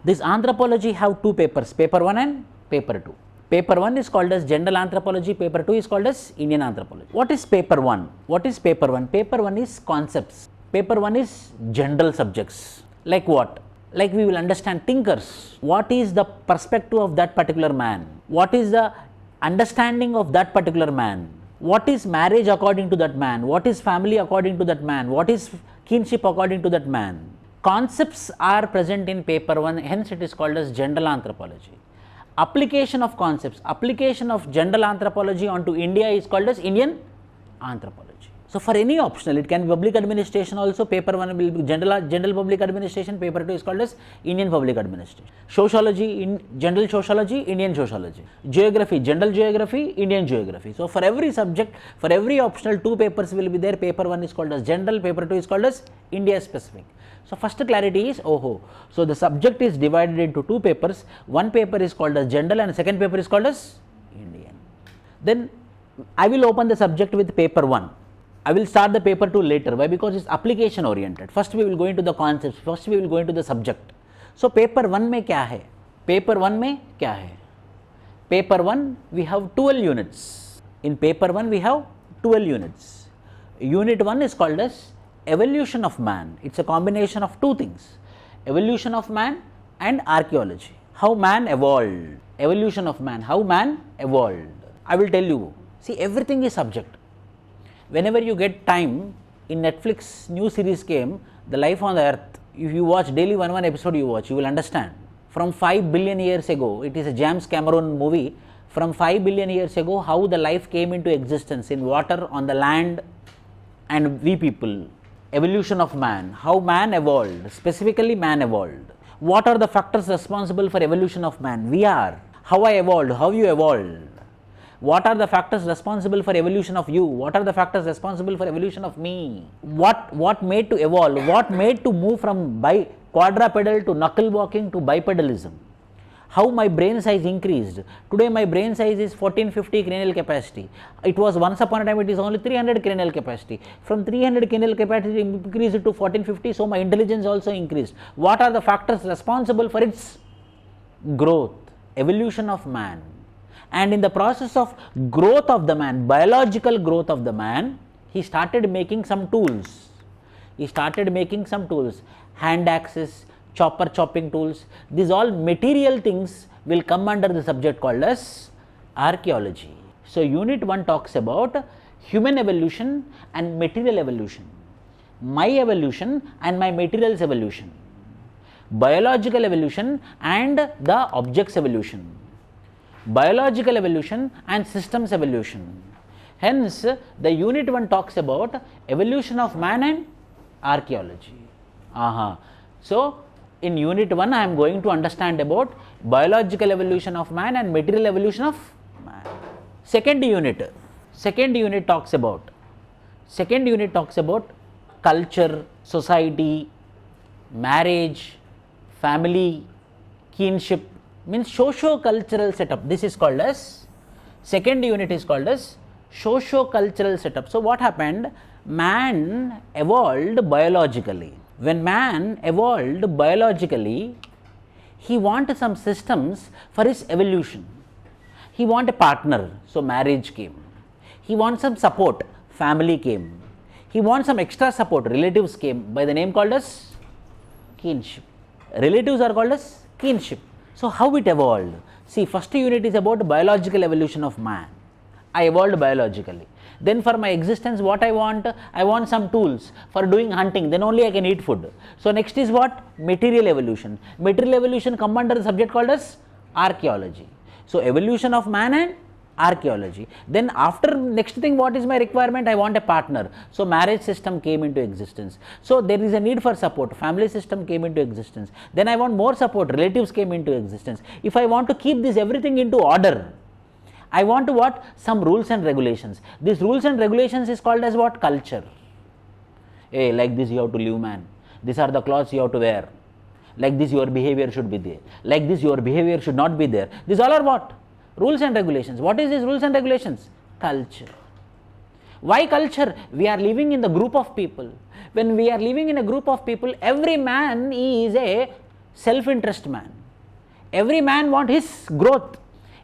This anthropology have two papers, paper 1 and paper 2. Paper 1 is called as general anthropology, paper 2 is called as Indian anthropology. What is paper 1? What is paper 1? Paper 1 is concepts. Paper 1 is general subjects. Like what? Like we will understand thinkers. What is the perspective of that particular man? What is the understanding of that particular man? What is marriage according to that man? What is family according to that man? What is kinship according to that man? Concepts are present in paper 1, hence it is called as general anthropology. Application of concepts, application of general anthropology onto India is called as Indian anthropology. So, for any optional, it can be public administration also, paper 1 will be general public administration, paper 2 is called as Indian public administration. Sociology, general sociology, Indian sociology. Geography, general geography, Indian geography. So, for every subject, for every optional, 2 papers will be there, paper 1 is called as general, paper 2 is called as India specific. So, first clarity is, so the subject is divided into 2 papers, one paper is called as general and second paper is called as Indian. Then I will open the subject with paper 1. I will start the paper 2 later. Why? Because it's application oriented. First we will go into the concepts, first we will go into the subject. So, paper 1 में क्या है? Paper 1 में क्या है? Paper 1 we have 12 units. In paper 1 we have 12 units. Unit 1 is called as evolution of man. It's a combination of 2 things, evolution of man and archaeology. How man evolved, evolution of man, how man evolved. I will tell you, see, everything is subject. Whenever you get time, in Netflix new series came, The Life on the Earth. If you watch daily one episode you watch, you will understand. From 5 billion years ago, it is a James Cameron movie. From 5 billion years ago, how the life came into existence in water, on the land, and we people. Evolution of man, how man evolved, specifically man evolved. What are the factors responsible for evolution of man? We are. How I evolved, how you evolved. What are the factors responsible for evolution of you? What are the factors responsible for evolution of me? What made to evolve? What made to move from quadrupedal to knuckle walking to bipedalism? How my brain size increased? Today my brain size is 1450 cranial capacity. It was once upon a time it is only 300 cranial capacity. From 300 cranial capacity increased to 1450, so my intelligence also increased. What are the factors responsible for its growth? Evolution of man. And in the process of growth of the man, biological growth of the man, he started making some tools. Hand axes, chopping tools. These all material things will come under the subject called as archaeology. So, unit 1 talks about human evolution and material evolution, my evolution and my material's evolution, biological evolution and the object's evolution, biological evolution and systems evolution. Hence, the unit 1 talks about evolution of man and archaeology. So, in unit 1 I am going to understand about biological evolution of man and material evolution of man. Second unit talks about culture, society, marriage, family, kinship, means socio-cultural setup. This is called as, second unit is called as socio-cultural setup. So, what happened? Man evolved biologically. When man evolved biologically, he wanted some systems for his evolution. He wanted a partner, so marriage came. He wants some support, family came. He wants some extra support, relatives came, by the name called as kinship. Relatives are called as kinship. So, how it evolved? See, first unit is about biological evolution of man. I evolved biologically. Then for my existence, what I want some tools for doing hunting, then only I can eat food. So, next is what? Material evolution. Material evolution come under the subject called as archaeology. So, evolution of man and archaeology. Then after, next thing, what is my requirement? I want a partner. So, marriage system came into existence. So, there is a need for support, family system came into existence. Then I want more support, relatives came into existence. If I want to keep this everything into order, I want to what? Some rules and regulations. These rules and regulations is called as what? Culture. Hey, like this you have to live, man. These are the clothes you have to wear. Like this your behavior should be there. Like this your behavior should not be there. These all are what? Rules and regulations. What is these rules and regulations? Culture. Why culture? We are living in the group of people. When we are living in a group of people, every man is a self-interest man. Every man wants his growth.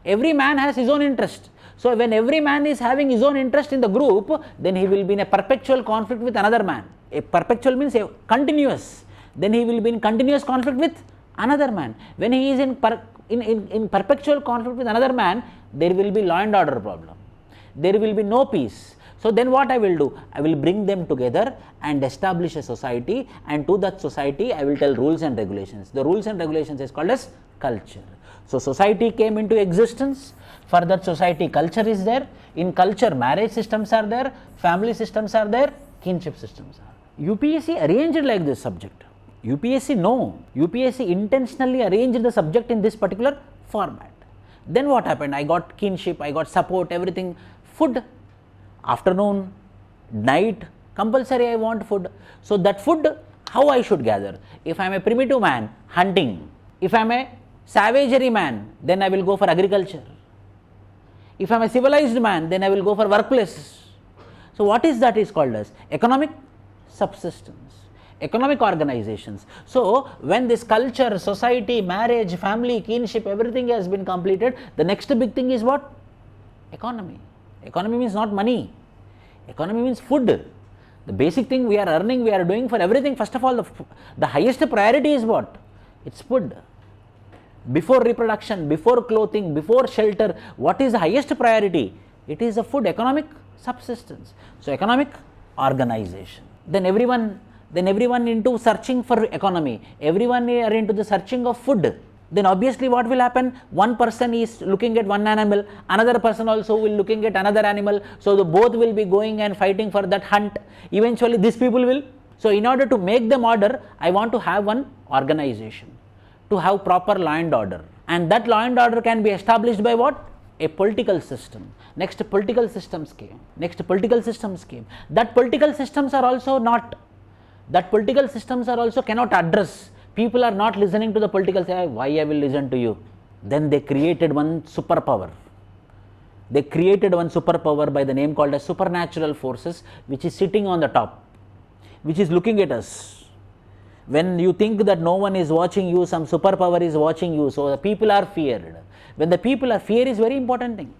Every man has his own interest. So when every man is having his own interest in the group, then he will be in a perpetual conflict with another man. A perpetual means a continuous. Then he will be in continuous conflict with another man. When he is in perpetual conflict with another man, there will be law and order problem. There will be no peace. So then what I will do? I will bring them together and establish a society, and to that society I will tell rules and regulations. The rules and regulations is called as culture. So society came into existence. For that society, culture is there. In culture, marriage systems are there, family systems are there, kinship systems are. UPSC arranged like this subject. UPSC no. UPSC intentionally arranged the subject in this particular format. Then what happened? I got kinship, I got support, everything. Food, afternoon, night, compulsory I want food. So that food, how I should gather? If I am a primitive man, hunting. If I am a savagery man, then I will go for agriculture. If I am a civilized man, then I will go for workplaces. So what is that is called as? Economic subsistence, economic organizations. So when this culture, society, marriage, family, kinship, everything has been completed, the next big thing is what? Economy. Economy means not money. Economy means food. The basic thing we are earning, we are doing for everything. First of all, the highest priority is what? It's food. Before reproduction, before clothing, before shelter, what is the highest priority? It is the food, economic subsistence. So economic organization. Then everyone into searching for economy. Everyone are into the searching of food. Then obviously what will happen? One person is looking at one animal, another person also will looking at another animal. So the both will be going and fighting for that hunt. Eventually these people will. So in order to make them order, I want to have one organization, to have proper law and order. And that law and order can be established by what? A political system. Next political systems came. That political systems are also cannot address. People are not listening to the political say, why I will listen to you? Then they created one superpower. They created one superpower by the name called as supernatural forces, which is sitting on the top, which is looking at us. When you think that no one is watching you, some superpower is watching you, so the people are feared. When the people are, fear is very important thing.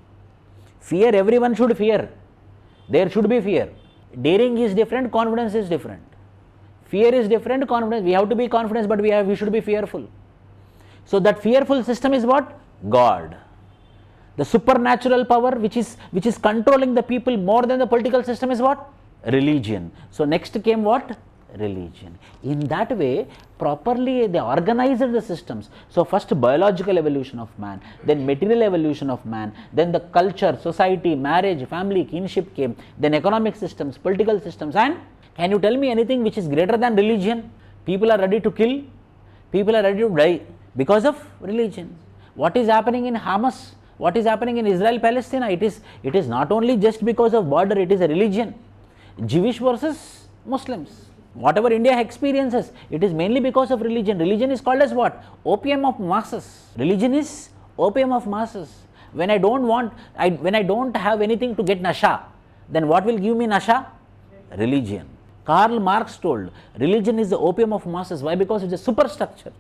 Fear, everyone should fear. There should be fear. Daring is different, confidence is different. Fear is different, confidence. We have to be confident, but we should be fearful. So that fearful system is what? God. The supernatural power which is controlling the people more than the political system is what? Religion. So next came what? Religion. In that way, properly they organized the systems. So first biological evolution of man, then material evolution of man, then the culture, society, marriage, family, kinship came, then economic systems, political systems, and can you tell me anything which is greater than religion? People are ready to kill, people are ready to die because of religion. What is happening in Hamas? What is happening in Israel, Palestine? It is not only just because of border, it is a religion. Jewish versus Muslims. Whatever India experiences, it is mainly because of religion. Religion is called as what? Opium of masses. Religion is opium of masses. When I don't have anything to get nasha, then what will give me nasha? Religion. Karl Marx told, religion is the opium of masses. Why? Because it's a superstructure.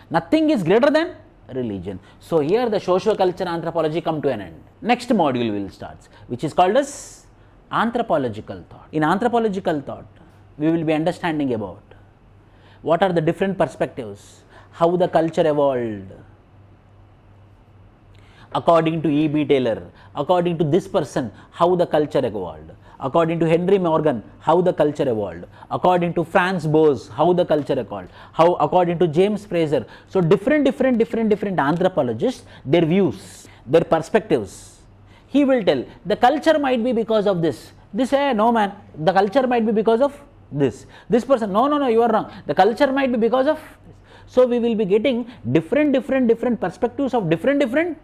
Nothing is greater than religion. So here the socio-culture anthropology come to an end. Next module will start, which is called as anthropological thought. In anthropological thought, we will be understanding about what are the different perspectives, how the culture evolved. According to E.B. Taylor, according to this person, how the culture evolved. According to Henry Morgan, how the culture evolved. According to Franz Boas, how the culture evolved. How according to James Fraser. So different anthropologists, their views, their perspectives. He will tell the culture might be because of this. This no man, the culture might be because of this. This person, no, you are wrong. The culture might be because of this. So we will be getting different perspectives of different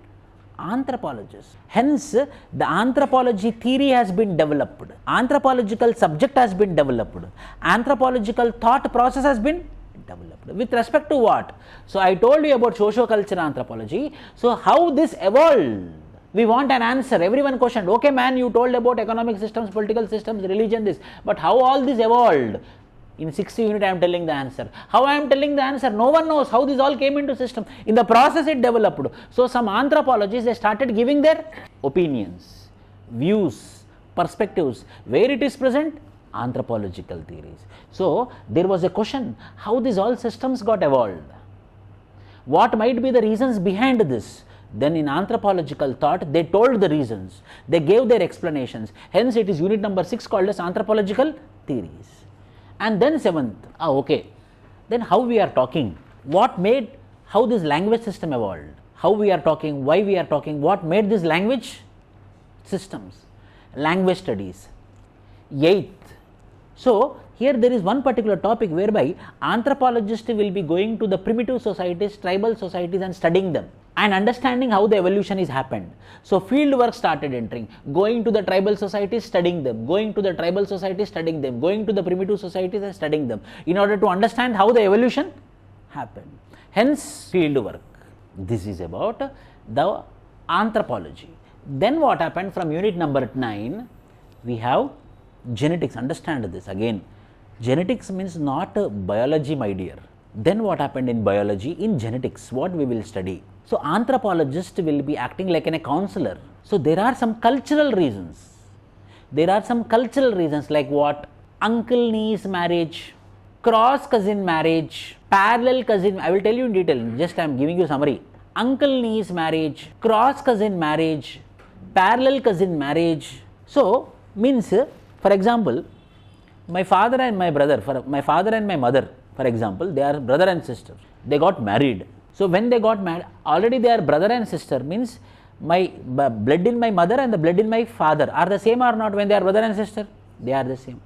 anthropologists. Hence, the anthropology theory has been developed. Anthropological subject has been developed. Anthropological thought process has been developed. With respect to what? So I told you about socio-cultural anthropology. So how this evolved? We want an answer. Everyone questioned, okay man, you told about economic systems, political systems, religion, this. But how all this evolved? In 6th unit, I am telling the answer. How I am telling the answer? No one knows how this all came into system. In the process, it developed. So, some anthropologists, they started giving their opinions, views, perspectives. Where it is present? Anthropological theories. So, there was a question, how these all systems got evolved? What might be the reasons behind this? Then in anthropological thought, they told the reasons. They gave their explanations. Hence, it is unit number 6 called as anthropological theories. And then 7th, okay, then how we are talking, what made, how this language system evolved, how we are talking, why we are talking, what made this language systems, language studies. 8th, so here there is one particular topic whereby anthropologists will be going to the primitive societies, tribal societies and studying them and understanding how the evolution is happened. So, field work started entering, going to the tribal societies, studying them, going to the tribal societies, studying them, going to the primitive societies and studying them in order to understand how the evolution happened. Hence, field work. This is about the anthropology. Then what happened from unit number 9, we have genetics. Understand this again. Genetics means not biology, my dear. Then what happened in biology? In genetics, what we will study? So, anthropologist will be acting like a counselor. So, there are some cultural reasons. There are some cultural reasons like what? Uncle niece marriage, cross cousin marriage, parallel cousin. I will tell you in detail, just I am giving you summary. Uncle niece marriage, cross cousin marriage, parallel cousin marriage. So, means for example, my father and my brother, my father and my mother, for example, they are brother and sister. They got married. So, when they got married, already they are brother and sister, means my blood in my mother and the blood in my father are the same or not when they are brother and sister? They are the same.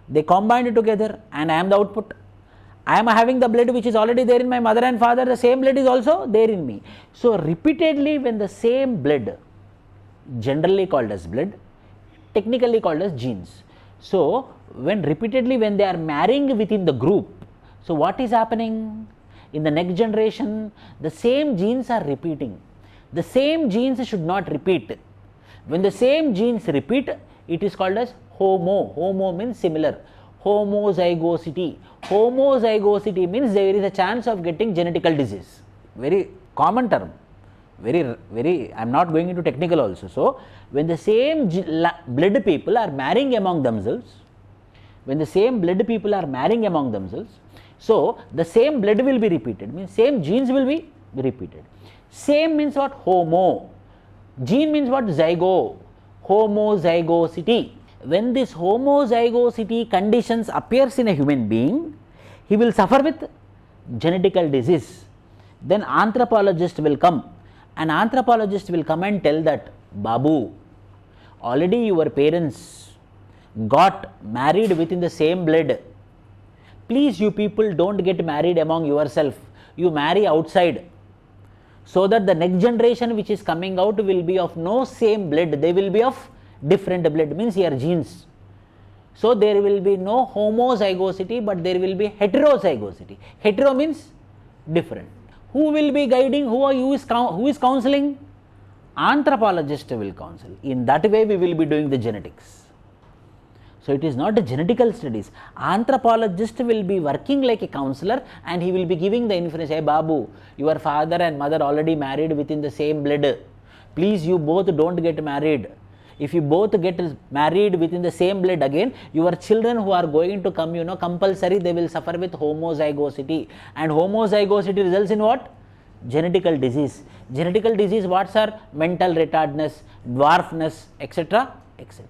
They combined together and I am the output. I am having the blood which is already there in my mother and father, the same blood is also there in me. So, repeatedly when the same blood, generally called as blood, technically called as genes. So, when repeatedly when they are marrying within the group, so what is happening? In the next generation, the same genes are repeating. The same genes should not repeat. When the same genes repeat, it is called as homo. Homo means similar. Homozygosity. Homozygosity means there is a chance of getting genetical disease. Very common term. Very, I am not going into technical also. So, when the same blood people are marrying among themselves, so the same blood will be repeated, means same genes will be repeated. Same means what? Homo. Gene means what? Zygo. Homozygosity. When this homozygosity conditions appears in a human being, he will suffer with genetical disease. Then anthropologist will come. An anthropologist will come and tell that, Babu, already your parents got married within the same blood. Please, you people don't get married among yourself. You marry outside. So that the next generation which is coming out will be of no same blood. They will be of different blood, means here genes. So, there will be no homozygosity, but there will be heterozygosity. Hetero means different. Who will be guiding? Who is counseling? Anthropologist will counsel. In that way, we will be doing the genetics. So, it is not the genetical studies. Anthropologist will be working like a counselor and he will be giving the information. Hey Babu, your father and mother already married within the same blood. Please, you both don't get married. If you both get married within the same blood again, your children who are going to come, compulsory they will suffer with homozygosity. And homozygosity results in what? Genetical disease. Genetical disease, what are? Mental retardness, dwarfness, etc., etc.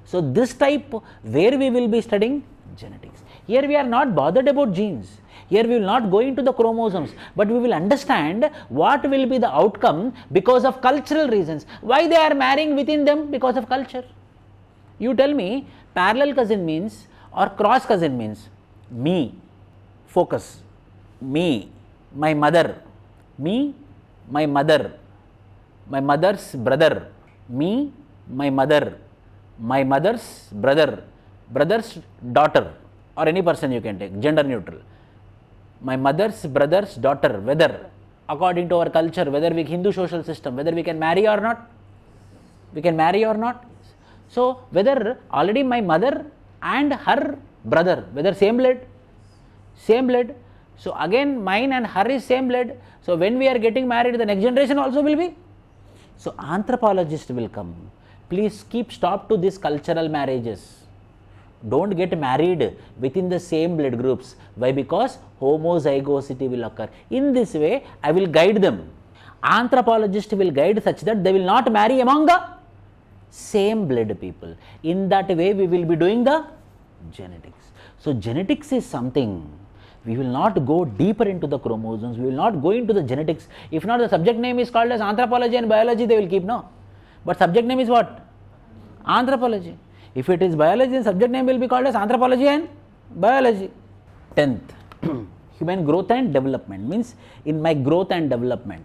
So, this type where we will be studying genetics. Here we are not bothered about genes. Here we will not go into the chromosomes, but we will understand what will be the outcome because of cultural reasons. Why they are marrying within them? Because of culture. You tell me, parallel cousin means or cross cousin means me, focus, me, my mother, me, my mother, my mother's brother, me, my mother, my mother's brother, brother's daughter, or any person you can take, gender neutral. My mother's brother's daughter, whether according to our culture, whether we Hindu social system, whether we can marry or not, we can marry or not. So, whether already my mother and her brother, whether same blood, Same blood. So again mine and her is same blood. So when we are getting married, the next generation also will be. So anthropologist will come. Please keep stop to these cultural marriages. Don't get married within the same blood groups. Why? Because homozygosity will occur. In this way, I will guide them. Anthropologist will guide such that they will not marry among the same blood people. In that way, we will be doing the genetics. So genetics is something. We will not go deeper into the chromosomes. We will not go into the genetics. If not, the subject name is called as anthropology and biology, they will keep, no. But subject name is what? Anthropology. If it is biology, then subject name will be called as anthropology and biology. 10th, human growth and development, means in my growth and development,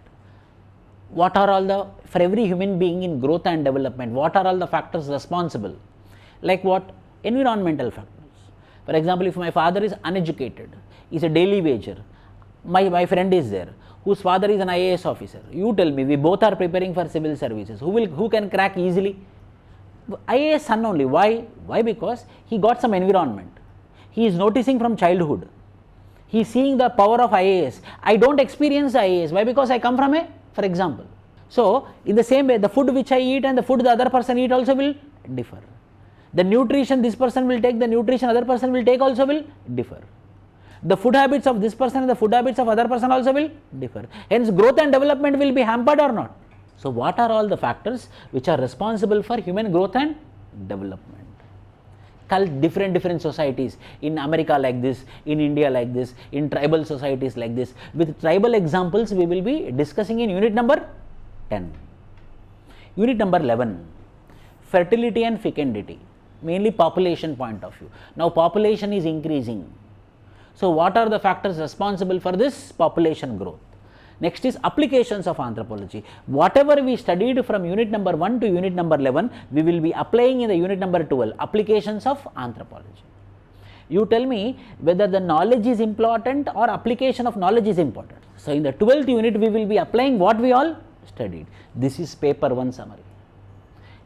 what are all the, for every human being in growth and development, what are all the factors responsible? Like what? Environmental factors. For example, if my father is uneducated, is a daily wager, my friend is there, whose father is an IAS officer, you tell me, we both are preparing for civil services, who can crack easily? IAS son only. Why? Why? Because he got some environment. He is noticing from childhood. He is seeing the power of IAS. I don't experience IAS. Why? Because I come from a, for example. So, in the same way, the food which I eat and the food the other person eat also will differ. The nutrition this person will take, the nutrition other person will take also will differ. The food habits of this person and the food habits of other person also will differ. Hence, growth and development will be hampered or not. So, what are all the factors which are responsible for human growth and development? Different societies, in America like this, in India like this, in tribal societies like this. With tribal examples, we will be discussing in unit number 10. Unit number 11, fertility and fecundity, mainly population point of view. Now, population is increasing. So, what are the factors responsible for this population growth? Next is applications of anthropology. Whatever we studied from unit number 1 to unit number 11, we will be applying in the unit number 12, applications of anthropology. You tell me whether the knowledge is important or application of knowledge is important. So, in the 12th unit, we will be applying what we all studied. This is paper 1 summary.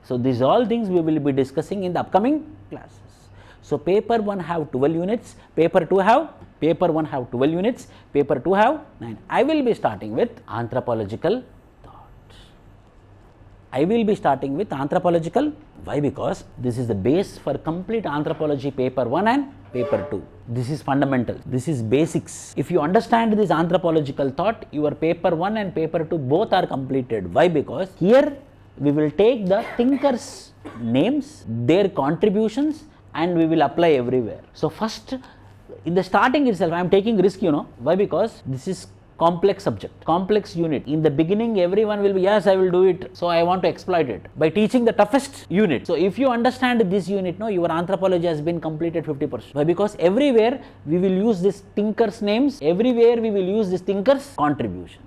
So, these all things we will be discussing in the upcoming classes. So, paper 1 have 12 units, paper 1 have 12 units, paper 2 have 9. I will be starting with anthropological thought. I will be starting with anthropological. Why? Because this is the base for complete anthropology paper 1 and paper 2. This is fundamental. This is basics. If you understand this anthropological thought, your paper 1 and paper 2 both are completed. Why? Because here we will take the thinkers' names, their contributions, and we will apply everywhere. So, first, in the starting itself, I am taking risk, Why? Because this is complex subject, complex unit. In the beginning, everyone will be, yes, I will do it. So, I want to exploit it by teaching the toughest unit. So, if you understand this unit, your anthropology has been completed 50%. Why? Because everywhere we will use this thinkers' names, everywhere we will use this thinkers' contribution.